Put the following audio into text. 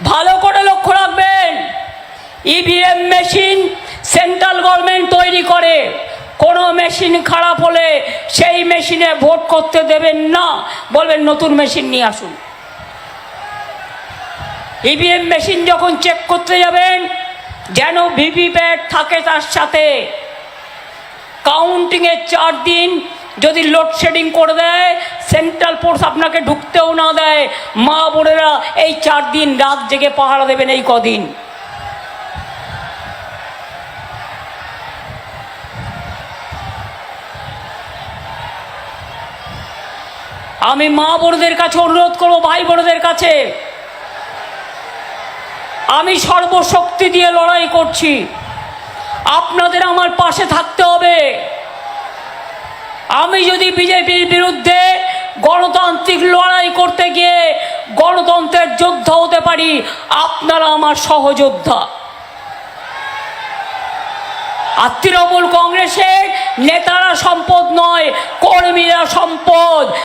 ভালো করে লক্ষ্য রাখবেন, ইভিএম মেশিন সেন্ট্রাল গভর্নমেন্ট তৈরি করে। কোনো মেশিন খারাপ হলে সেই মেশিনে ভোট করতে দেবেন না, বলবেন নতুন মেশিন নিয়ে আসুন। ইভিএম মেশিন যখন চেক করতে যাবেন যেন ভিভিপ্যাট থাকে তার সাথে। কাউন্টিংয়ের 4 দিন যদি লোডশেডিং করে দেয়, সেন্ট্রাল ফোর্স আপনাকে ঢুকতেও না দেয়, মা বোনেরা এই 4 দিন রাত জেগে পাহারা দেবেন। এই কদিন আমি মা বোনদের কাছে অনুরোধ করবো, ভাই বোনদের কাছে, আমি সর্বশক্তি দিয়ে লড়াই করছি, আপনাদের আমার পাশে থাকতে হবে। আমি যদি বিজেপির বিরুদ্ধে গণতান্ত্রিক লড়াই করতে গিয়ে গণতন্ত্রের যোদ্ধা হতে পারি, আপনারা আমার সহযোদ্ধা। আর তৃণমূল কংগ্রেসের নেতারা সম্পদ নয়, কর্মীরা সম্পদ।